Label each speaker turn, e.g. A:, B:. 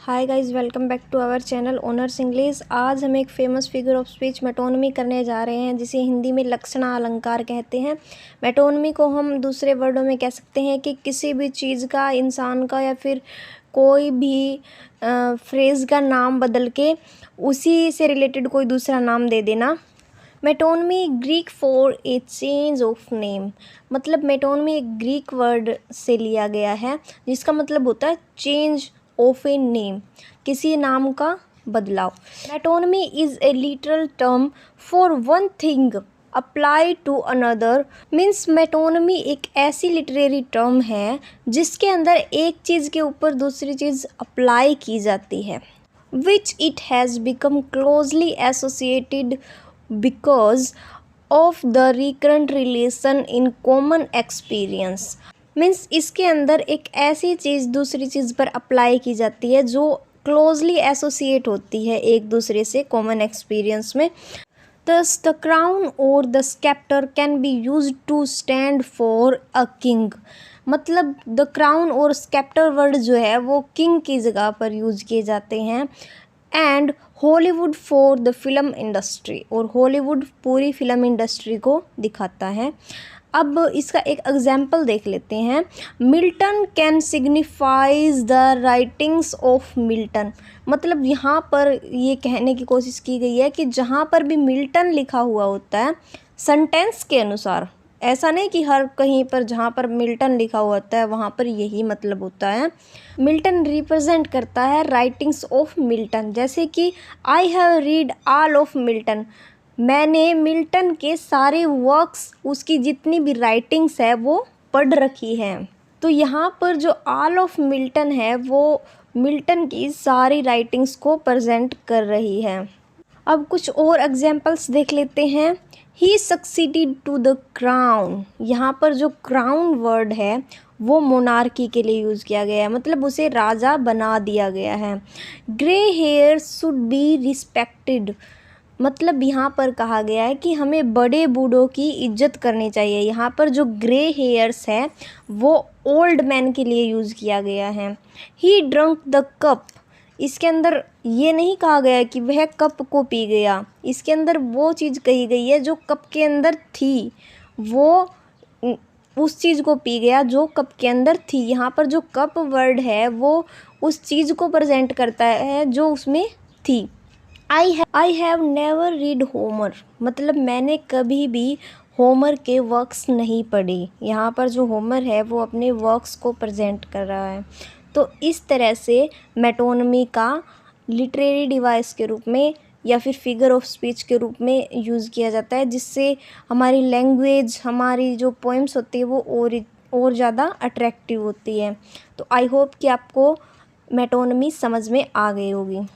A: Hi guys, welcome back to our channel honours English. आज हम एक famous figure of speech metonymy करने जा रहे हैं, जिसे हिंदी में लक्षणा अलंकार कहते हैं। मेटोनमी को हम दूसरे वर्डों में कह सकते हैं कि किसी भी चीज़ का, इंसान का या फिर कोई भी फ्रेज़ का नाम बदल के उसी से रिलेटेड कोई दूसरा नाम दे देना। Metonymy Greek for a change of name, मतलब मेटोनमी एक ग्रीक वर्ड से लिया गया है जिसका मतलब होता है चेंज ऑफ ए नेम, किसी नाम का बदलाव। Metonymy is a literal term for one thing apply to another. Means metonymy एक ऐसी लिटरेरी टर्म है जिसके अंदर एक चीज़ के ऊपर दूसरी चीज़ अप्लाई की जाती है, which it has become closely associated because of the recurrent relation in common experience। Means इसके अंदर एक ऐसी चीज़ दूसरी चीज़ पर अप्लाई की जाती है जो क्लोजली एसोसिएट होती है एक दूसरे से कॉमन एक्सपीरियंस में। Thus the crown or the scepter can be used to stand for a king। मतलब द क्राउन और स्केप्टर वर्ड जो है वो किंग की जगह पर यूज़ किए जाते हैं। And Hollywood for the film industry, और हॉलीवुड पूरी फिल्म इंडस्ट्री को दिखाता है। अब इसका एक एग्जाम्पल देख लेते हैं। Milton can signifies the writings of Milton. मतलब यहाँ पर ये कहने की कोशिश की गई है कि जहाँ पर भी मिल्टन लिखा हुआ होता है सेंटेंस के अनुसार, ऐसा नहीं कि हर कहीं पर जहाँ पर मिल्टन लिखा हुआ होता है वहाँ पर यही मतलब होता है। मिल्टन रिप्रेजेंट करता है राइटिंग्स ऑफ मिल्टन, जैसे कि I have read all of Milton, मैंने मिल्टन के सारे वर्क्स, उसकी जितनी भी राइटिंग्स है वो पढ़ रखी हैं। तो यहाँ पर जो ऑल ऑफ मिल्टन है वो मिल्टन की सारी राइटिंग्स को प्रेजेंट कर रही है। अब कुछ और एग्जाम्पल्स देख लेते हैं। ही सक्सीडेड टू द क्राउन, यहाँ पर जो क्राउन वर्ड है वो मोनार्की के लिए यूज़ किया गया है, मतलब उसे राजा बना दिया गया है। Grey hair should be respected, मतलब यहाँ पर कहा गया है कि हमें बड़े बूढ़ों की इज्जत करनी चाहिए। यहाँ पर जो ग्रे हेयर्स है वो ओल्ड मैन के लिए यूज़ किया गया है। ही ड्रंक द कप, इसके अंदर ये नहीं कहा गया कि वह कप को पी गया, इसके अंदर वो चीज़ कही गई है जो कप के अंदर थी, वो उस चीज़ को पी गया जो कप के अंदर थी। यहाँ पर जो कप वर्ड है वो उस चीज़ को प्रेजेंट करता है जो उसमें थी। I have never read Homer, मतलब मैंने कभी भी होमर के वर्क्स नहीं पढ़े। यहाँ पर जो होमर है वो अपने वर्क्स को प्रेजेंट कर रहा है। तो इस तरह से मेटोनमी का लिटरेरी डिवाइस के रूप में या फिर फिगर ऑफ स्पीच के रूप में यूज़ किया जाता है, जिससे हमारी लैंग्वेज, हमारी जो पोएम्स होती है वो और ज़्यादा अट्रैक्टिव होती है। तो आई होप कि आपको मेटोनमी समझ में आ गई होगी।